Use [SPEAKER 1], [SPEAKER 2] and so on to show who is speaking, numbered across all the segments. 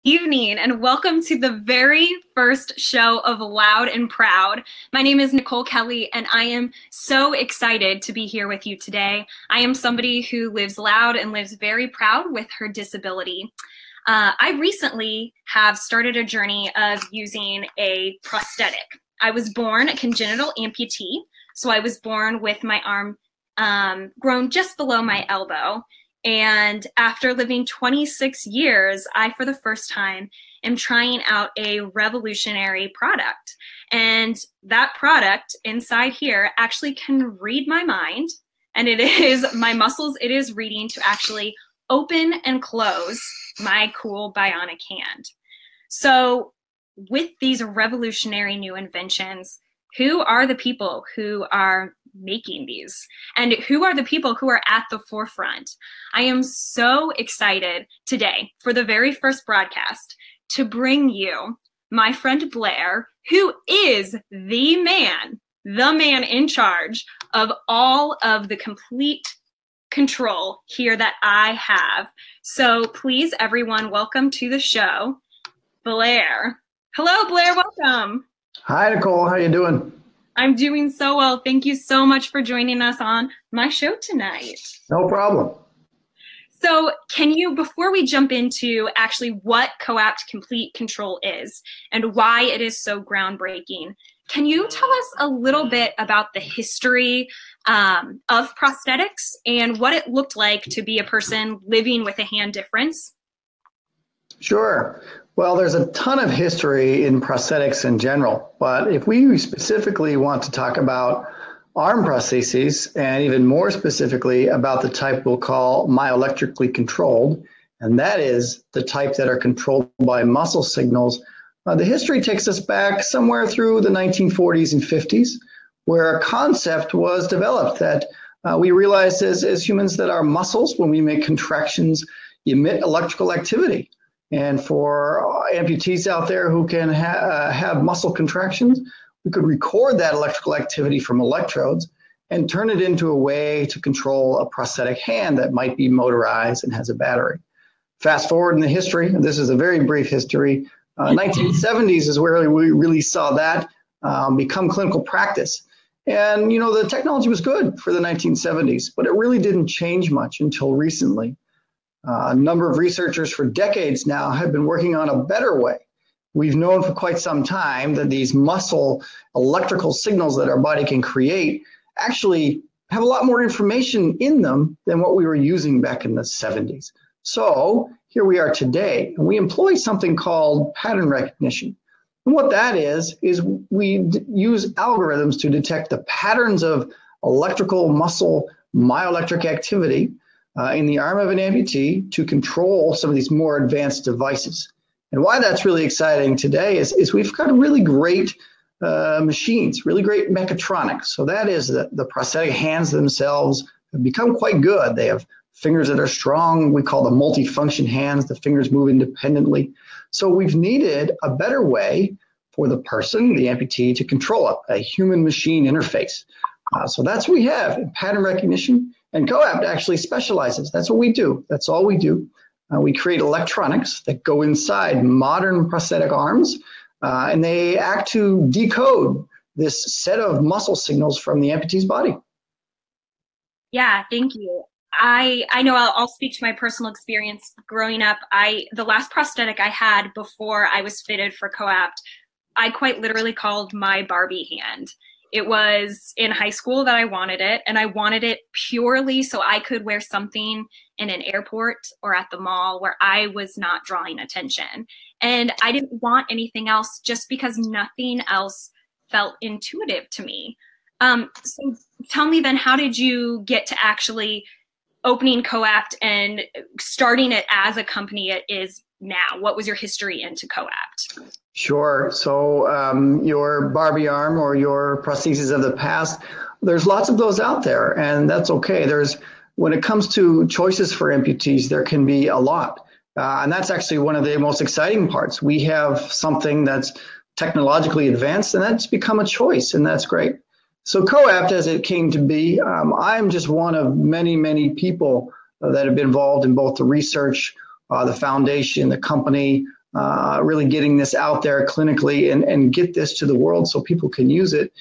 [SPEAKER 1] Evening and welcome to the very first show of Loud and Proud. My name is Nicole Kelly and I am so excited to be here with you today. I am somebody who lives loud and lives very proud with her disability. I recently have started a journey of using a prosthetic. I was born a congenital amputee, so I was born with my arm grown just below my elbow. And after living 26 years, I, for the first time, am trying out a revolutionary product. And that product inside here actually can read my mind. And it is my muscles, it is reading to actually open and close my cool bionic hand. So with these revolutionary new inventions, who are the people who are making these and who are the people who are at the forefront? I am so excited today for the very first broadcast to bring you my friend Blair, who is the man in charge of all of the complete control here that I have. So please, everyone, welcome to the show, Blair. Hello, Blair, welcome.
[SPEAKER 2] Hi, Nicole, how you doing?
[SPEAKER 1] I'm doing so well. Thank you so much for joining us on my show tonight.
[SPEAKER 2] No problem.
[SPEAKER 1] So can you, before we jump into actually what CoApt Complete Control is and why it is so groundbreaking, can you tell us a little bit about the history of prosthetics and what it looked like to be a person living with a hand difference?
[SPEAKER 2] Sure. Well, there's a ton of history in prosthetics in general, but if we specifically want to talk about arm prostheses, and even more specifically about the type we'll call myoelectrically controlled, and that is the type that are controlled by muscle signals, the history takes us back somewhere through the 1940s and 50s, where a concept was developed that we realized as humans that our muscles, when we make contractions, emit electrical activity. And for amputees out there who can have muscle contractions, we could record that electrical activity from electrodes and turn it into a way to control a prosthetic hand that might be motorized and has a battery. Fast forward in the history, and this is a very brief history, 1970s is where we really saw that become clinical practice. And, you know, the technology was good for the 1970s, but it really didn't change much until recently. A number of researchers for decades now have been working on a better way. We've known for quite some time that these muscle electrical signals that our body can create actually have a lot more information in them than what we were using back in the 70s. So here we are today, and we employ something called pattern recognition. And what that is we use algorithms to detect the patterns of electrical muscle myoelectric activity in the arm of an amputee to control some of these more advanced devices. And why that's really exciting today is we've got really great machines, really great mechatronics. So that is the prosthetic hands themselves have become quite good. They have fingers that are strong. We call them multifunction hands. The fingers move independently. So we've needed a better way for the person, the amputee, to control a human-machine interface. So that's what we have in pattern recognition. And CoApt actually specializes. That's what we do. That's all we do. We create electronics that go inside modern prosthetic arms, and they act to decode this set of muscle signals from the amputee's body.
[SPEAKER 1] Yeah, thank you. I know I'll speak to my personal experience growing up. The last prosthetic I had before I was fitted for CoApt, I quite literally called my Barbie hand. It was in high school that I wanted it, and I wanted it purely so I could wear something in an airport or at the mall where I was not drawing attention. And I didn't want anything else just because nothing else felt intuitive to me. So tell me then, how did you get to actually opening CoApt and starting it as a company it is now? What was your history into CoApt?
[SPEAKER 2] Sure. So your Barbie arm or your prostheses of the past, there's lots of those out there, and that's okay. When it comes to choices for amputees, there can be a lot. And that's actually one of the most exciting parts. We have something that's technologically advanced, and that's become a choice, and that's great. So CoApt, as it came to be, I'm just one of many, many people that have been involved in both the research, the foundation, the company, really getting this out there clinically and get this to the world so people can use it.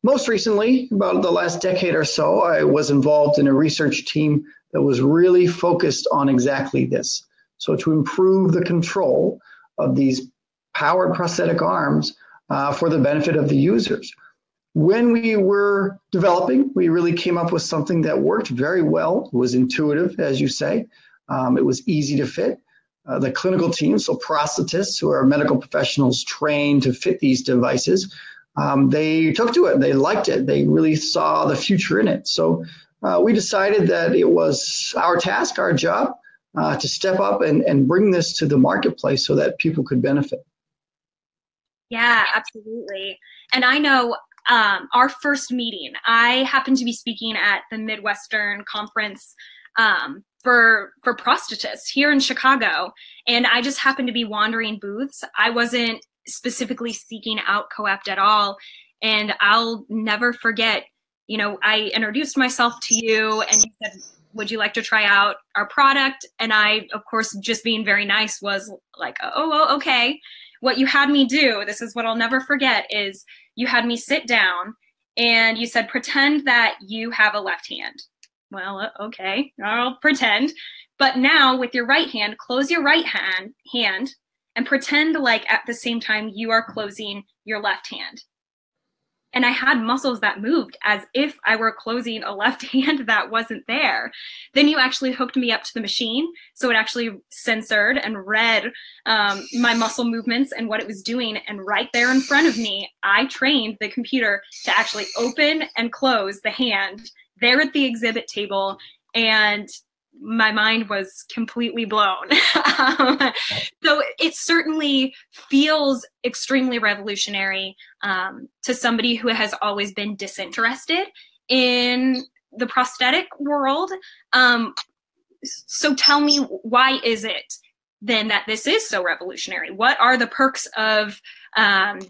[SPEAKER 2] Most recently, about the last decade or so, I was involved in a research team that was really focused on exactly this. So to improve the control of these powered prosthetic arms for the benefit of the users. When we were developing, we really came up with something that worked very well. It was intuitive, as you say. It was easy to fit. The clinical team, so prosthetists who are medical professionals trained to fit these devices, they took to it. They liked it. They really saw the future in it. So we decided that it was our task, our job, to step up and bring this to the marketplace so that people could benefit.
[SPEAKER 1] Yeah, absolutely. And I know our first meeting, I happened to be speaking at the Midwestern Conference for prosthetists here in Chicago, and I just happened to be wandering booths. I wasn't specifically seeking out CoApt at all, and I'll never forget, you know, I introduced myself to you and you said, would you like to try out our product? And I, of course, just being very nice, was like, oh, okay. What you had me do, this is what I'll never forget, is you had me sit down and you said, pretend that you have a left hand. Well, okay, I'll pretend. But now with your right hand, close your right hand and pretend like at the same time you are closing your left hand. And I had muscles that moved as if I were closing a left hand that wasn't there. Then you actually hooked me up to the machine. So it actually censored and read my muscle movements and what it was doing. And right there in front of me, I trained the computer to actually open and close the hand there at the exhibit table. And my mind was completely blown. So it certainly feels extremely revolutionary to somebody who has always been disinterested in the prosthetic world. So tell me, why is it then that this is so revolutionary? What are the perks of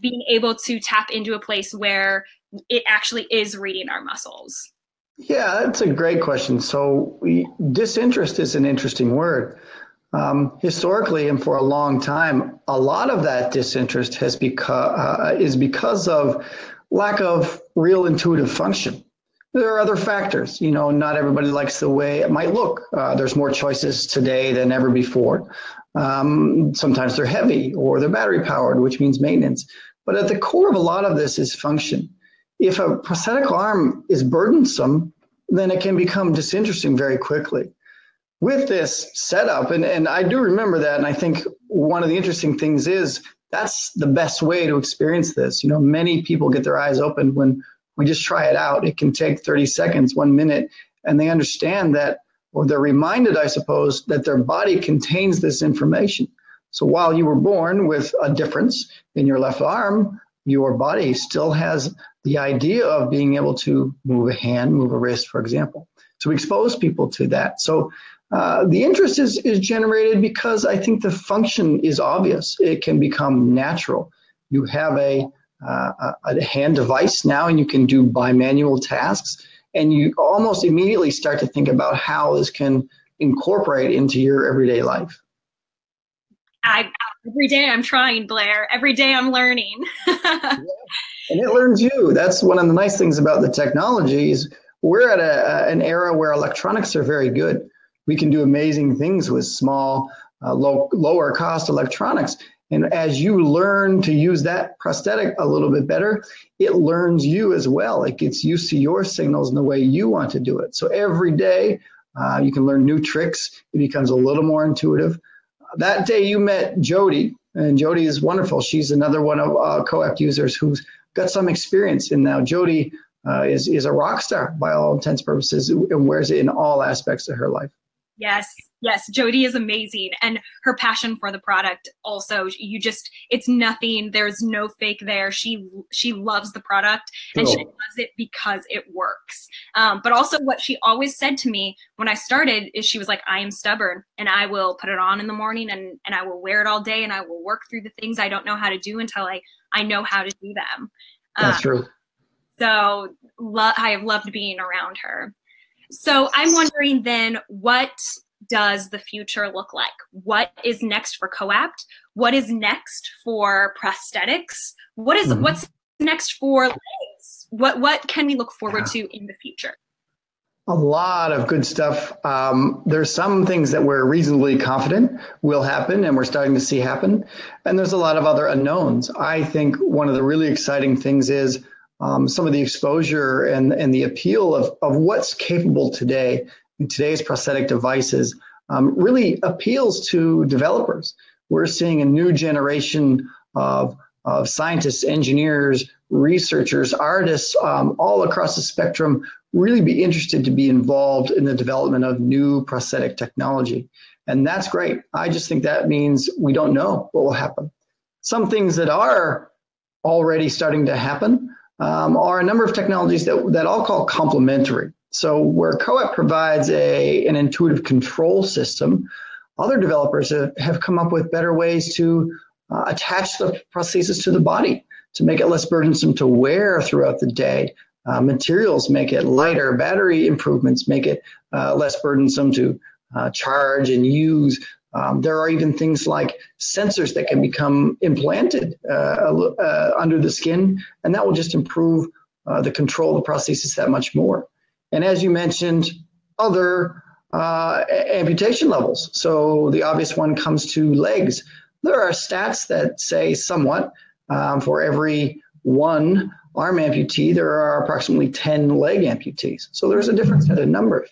[SPEAKER 1] being able to tap into a place where it actually is reading our muscles?
[SPEAKER 2] Yeah, that's a great question. So disinterest is an interesting word. Historically and for a long time, a lot of that disinterest has is because of lack of real intuitive function. There are other factors. You know, not everybody likes the way it might look. There's more choices today than ever before. Sometimes they're heavy or they're battery powered, which means maintenance. But at the core of a lot of this is function. If a prosthetic arm is burdensome, then it can become disinteresting very quickly. With this setup, and I do remember that, and I think one of the interesting things is that's the best way to experience this. You know, many people get their eyes open when we just try it out. It can take 30 seconds, 1 minute, and they understand that, or they're reminded, I suppose, that their body contains this information. So while you were born with a difference in your left arm, your body still has the idea of being able to move a hand, move a wrist, for example. So we expose people to that. So the interest is generated because I think the function is obvious. It can become natural. You have a hand device now, and you can do bimanual tasks, and you almost immediately start to think about how this can incorporate into your everyday life.
[SPEAKER 1] Every day I'm trying, Blair. Every day I'm learning.
[SPEAKER 2] Yeah. And it learns you. That's one of the nice things about the technology is we're at an era where electronics are very good. We can do amazing things with small, lower cost electronics. And as you learn to use that prosthetic a little bit better, it learns you as well. It gets used to your signals and the way you want to do it. So every day you can learn new tricks. It becomes a little more intuitive. That day you met Jody, and Jody is wonderful. She's another one of CoApt users who's got some experience. And now Jody is a rock star by all intents and purposes and wears it in all aspects of her life.
[SPEAKER 1] Yes, Jody is amazing. And her passion for the product also, it's nothing, there's no fake there. She loves the product and she loves it because it works. But also what she always said to me when I started is she was like, I am stubborn and I will put it on in the morning and I will wear it all day and I will work through the things I don't know how to do until I know how to do them.
[SPEAKER 2] That's true.
[SPEAKER 1] So I have loved being around her. So I'm wondering then, what does the future look like? What is next for CoApt? What is next for prosthetics? What's next for legs? What can we look forward to in the future?
[SPEAKER 2] A lot of good stuff. There's some things that we're reasonably confident will happen and we're starting to see happen. And there's a lot of other unknowns. I think one of the really exciting things is some of the exposure and the appeal of what's capable today in today's prosthetic devices really appeals to developers. We're seeing a new generation of scientists, engineers, researchers, artists all across the spectrum really be interested to be involved in the development of new prosthetic technology. And that's great. I just think that means we don't know what will happen. Some things that are already starting to happen are a number of technologies that I'll call complementary. So where CoApt provides an intuitive control system, other developers have come up with better ways to attach the prosthesis to the body to make it less burdensome to wear throughout the day. Materials make it lighter, battery improvements make it less burdensome to charge and use. There are even things like sensors that can become implanted under the skin, and that will just improve the control of the prosthesis that much more. And as you mentioned, other amputation levels. So the obvious one comes to legs. There are stats that say somewhat for every one arm amputee, there are approximately 10 leg amputees. So there's a different set of numbers.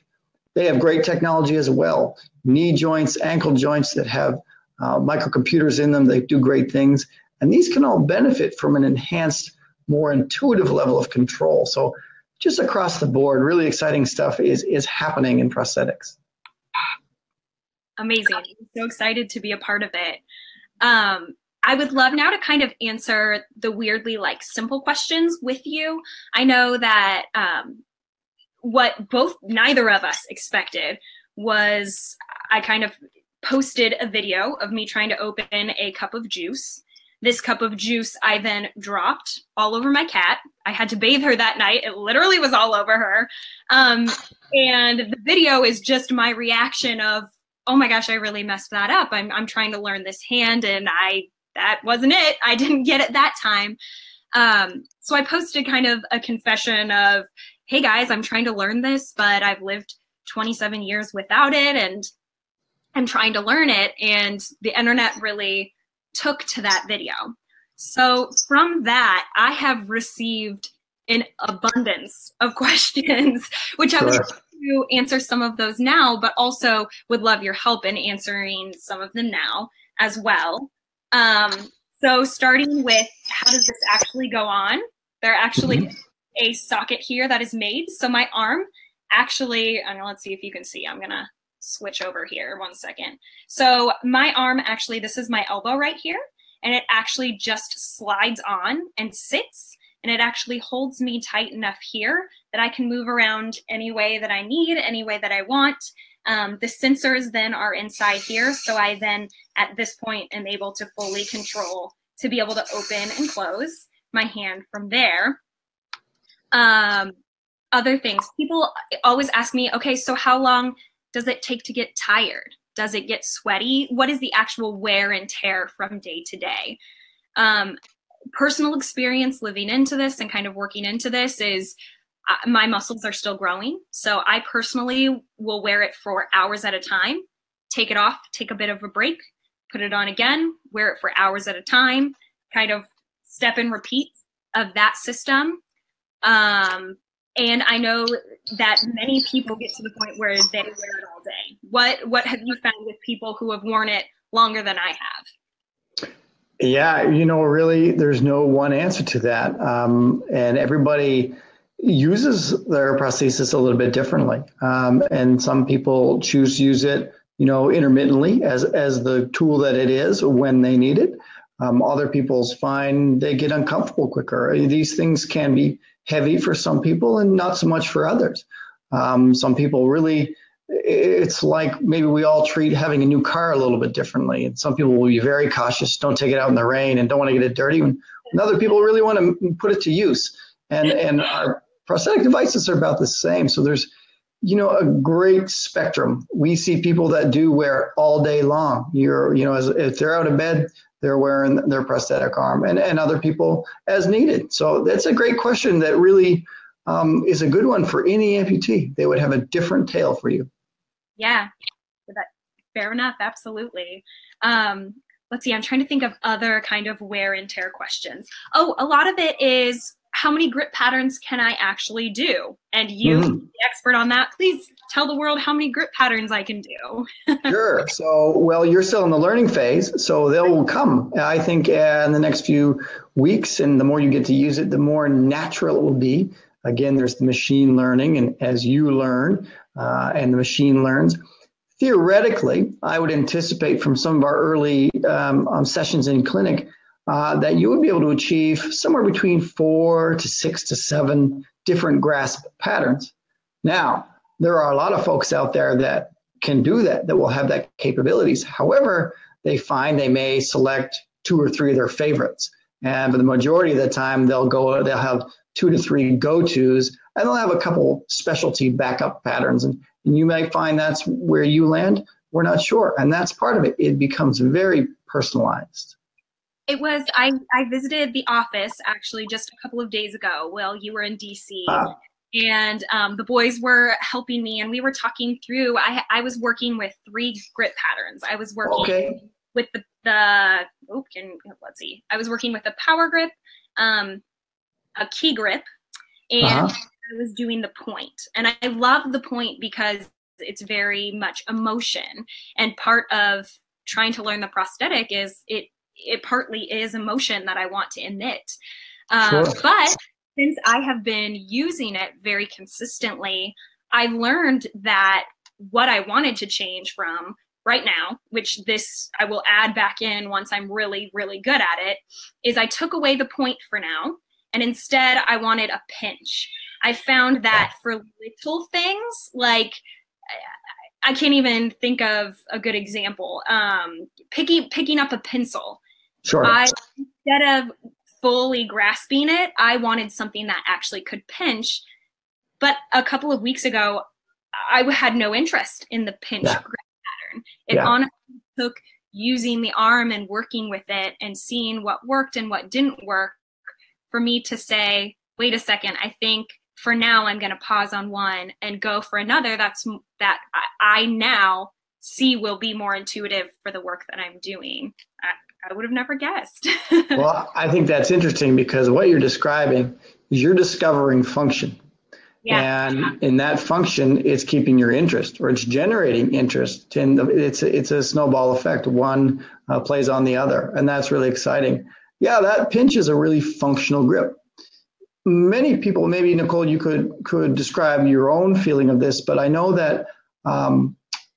[SPEAKER 2] They have great technology as well. Knee joints, ankle joints that have microcomputers in them. They do great things. And these can all benefit from an enhanced, more intuitive level of control. So just across the board, really exciting stuff is happening in prosthetics.
[SPEAKER 1] Amazing. I'm so excited to be a part of it. I would love now to kind of answer the weirdly simple questions with you. I know that what neither of us expected was I kind of posted a video of me trying to open a cup of juice. This cup of juice I then dropped all over my cat. I had to bathe her that night. It literally was all over her. And the video is just my reaction of, oh my gosh, I really messed that up. I'm trying to learn this hand and that wasn't it. I didn't get it that time. So I posted kind of a confession of, hey guys, I'm trying to learn this, but I've lived 27 years without it and I'm trying to learn it. And the internet really took to that video. So from that, I have received an abundance of questions, which I would like to answer some of those now, but also would love your help in answering some of them now as well. So starting with how does this actually go on? There actually a socket here that is made. So my arm actually, let's see if you can see, I'm gonna switch over here 1 second. So my arm actually, this is my elbow right here, and it actually just slides on and sits, and it actually holds me tight enough here that I can move around any way that I need, any way that I want. The sensors then are inside here, so I then at this point am able to fully control to be able to open and close my hand from there. Other things, people always ask me, okay, so how long does it take to get tired? Does it get sweaty? What is the actual wear and tear from day to day? Personal experience living into this and kind of working into this is my muscles are still growing. So I personally will wear it for hours at a time, take it off, take a bit of a break, put it on again, wear it for hours at a time, kind of step and repeat of that system. And I know that many people get to the point where they wear it all day. What have you found with people who have worn it longer than I have?
[SPEAKER 2] Yeah, really, there's no one answer to that. And everybody uses their prosthesis a little bit differently. And some people choose to use it, intermittently as the tool that it is when they need it. Other people find they get uncomfortable quicker. These things can be heavy for some people and not so much for others. Some people really, it's like maybe we all treat having a new car a little bit differently. And some people will be very cautious, don't take it out in the rain and don't want to get it dirty. And other people really want to put it to use. And our prosthetic devices are about the same. So there's a great spectrum. We see people that do wear it all day long. If they're out of bed, they're wearing their prosthetic arm, and other people as needed. So that's a great question that really is a good one for any amputee. They would have a different tale for you.
[SPEAKER 1] Yeah, fair enough. Absolutely. Let's see, I'm trying to think of other kind of wear and tear questions. Oh, a lot of it is, how many grip patterns can I actually do? And you, the expert on that, please tell the world how many grip patterns I can do.
[SPEAKER 2] Sure. So, well, you're still in the learning phase, so they'll come, I think, in the next few weeks. And the more you get to use it, the more natural it will be. Again, there's the machine learning, and as you learn and the machine learns, theoretically, I would anticipate from some of our early sessions in clinic that you would be able to achieve somewhere between 4 to 6 to 7 different grasp patterns. Now, there are a lot of folks out there that can do that will have that capabilities. However, they find they may select 2 or 3 of their favorites. And for the majority of the time, they'll have 2 to 3 go-tos, and they'll have a couple specialty backup patterns. And you might find that's where you land. We're not sure. And that's part of it. It becomes very personalized.
[SPEAKER 1] It was, I visited the office actually just a couple of days ago while you were in DC. And the boys were helping me, and we were talking through, I was working with 3 grip patterns. I was working with I was working with a power grip, a key grip, and I was doing the point. And I love the point because it's very much emotion. And part of trying to learn the prosthetic is it partly is emotion that I want to emit. But since I have been using it very consistently, I've learned that what I wanted to change from right now, which this I will add back in once I'm really, really good at it, is I took away the point for now, and instead I wanted a pinch. I found that for little things, like I can't even think of a good example, picking up a pencil. Instead of fully grasping it, I wanted something that actually could pinch. But a couple of weeks ago, I had no interest in the pinch grip pattern. It honestly took using the arm and working with it and seeing what worked and what didn't work for me to say, wait a second, I think for now I'm going to pause on one and go for another that I now see will be more intuitive for the work that I'm doing. I would have never guessed.
[SPEAKER 2] Well, I think that's interesting because what you're describing is you're discovering function. And in that function, it's keeping your interest, or it's generating interest. It's a snowball effect. One plays on the other, and that's really exciting. Yeah, that pinch is a really functional grip. Many people, maybe Nicole, you could describe your own feeling of this, but I know that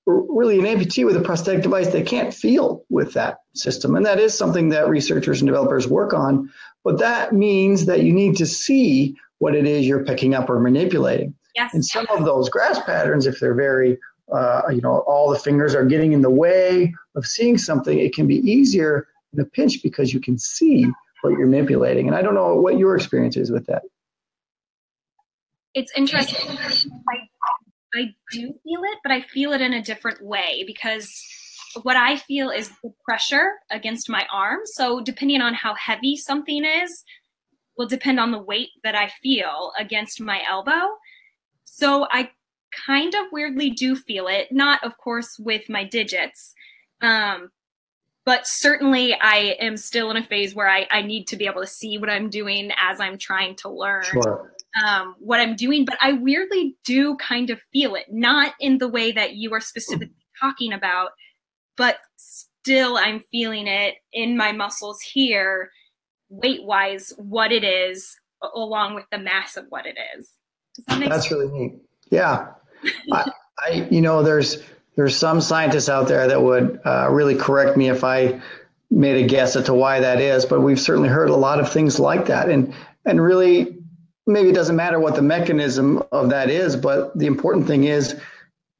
[SPEAKER 2] really an amputee with a prosthetic device, they can't feel with that system. And that is something that researchers and developers work on. But that means that you need to see what it is you're picking up or manipulating. And some of those grasp patterns, if they're very, all the fingers are getting in the way of seeing something, it can be easier in a pinch because you can see what you're manipulating. And I don't know what your experience is with that.
[SPEAKER 1] It's interesting. I do feel it, but I feel it in a different way because what I feel is the pressure against my arm. So depending on how heavy something is, will depend on the weight that I feel against my elbow. So I kind of weirdly do feel it, not of course with my digits, but certainly I am still in a phase where I need to be able to see what I'm doing as I'm trying to learn. What I'm doing, but I weirdly do kind of feel it, not in the way that you are specifically talking about, but still I'm feeling it in my muscles here, weight-wise, what it is, along with the mass of what it is. Does that make sense?
[SPEAKER 2] That's really neat. Yeah. There's some scientists out there that would really correct me if I made a guess as to why that is, but we've certainly heard a lot of things like that. And really, maybe it doesn't matter what the mechanism of that is, but the important thing is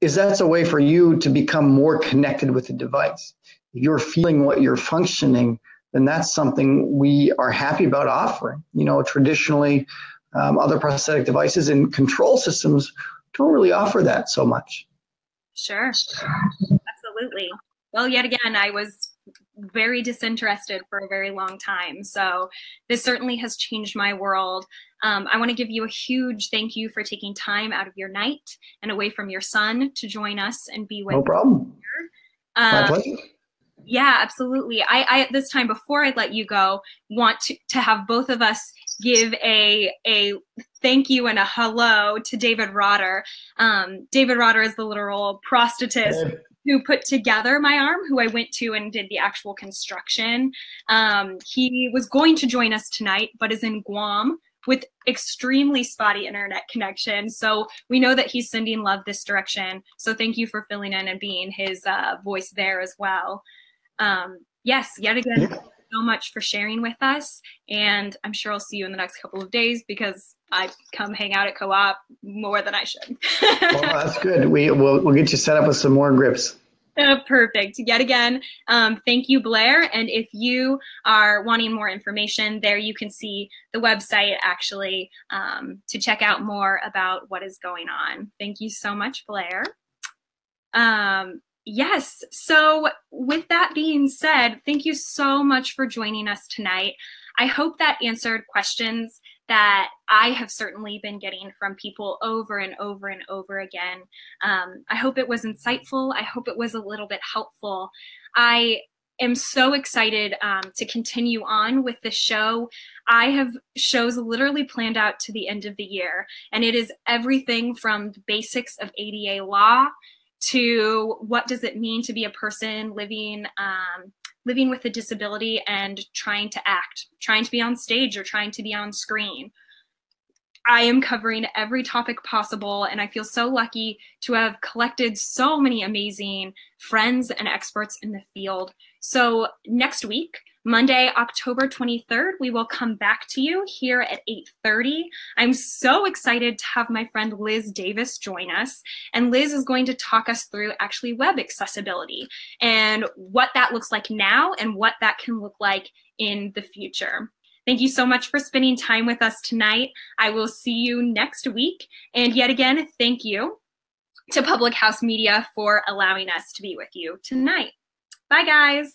[SPEAKER 2] that's a way for you to become more connected with the device. If you're feeling what you're functioning, then that's something we are happy about offering. Traditionally, other prosthetic devices and control systems don't really offer that so much.
[SPEAKER 1] Sure, absolutely. Well, yet again, I was very disinterested for a very long time. So this certainly has changed my world. I want to give you a huge thank you for taking time out of your night and away from your son to join us and be with us.
[SPEAKER 2] No problem. My pleasure.
[SPEAKER 1] Yeah, absolutely. I at this time, before I let you go, want to have both of us give a thank you and a hello to David Rotter. David Rotter is the literal prosthetist who put together my arm, who I went to and did the actual construction. He was going to join us tonight, but is in Guam with extremely spotty internet connection. So we know that he's sending love this direction. So thank you for filling in and being his voice there as well. Yes, yet again, thank you so much for sharing with us. And I'm sure I'll see you in the next couple of days because I come hang out at CoApt more than I should.
[SPEAKER 2] Well, that's good. We'll get you set up with some more grips.
[SPEAKER 1] Perfect. Yet again, thank you, Blair. And if you are wanting more information, there you can see the website actually to check out more about what is going on. Thank you so much, Blair. Yes. So with that being said, thank you so much for joining us tonight. I hope that answered questions that I have certainly been getting from people over and over and over again. I hope it was insightful. I hope it was a little bit helpful. I am so excited to continue on with the show. I have shows literally planned out to the end of the year, and it is everything from the basics of ADA law to what does it mean to be a person living with a disability and trying to act, trying to be on stage or trying to be on screen. I am covering every topic possible, and I feel so lucky to have collected so many amazing friends and experts in the field. So next week, Monday, October 23rd, we will come back to you here at 8:30. I'm so excited to have my friend Liz Davis join us. And Liz is going to talk us through actually web accessibility and what that looks like now and what that can look like in the future. Thank you so much for spending time with us tonight. I will see you next week. And yet again, thank you to Public House Media for allowing us to be with you tonight. Bye, guys.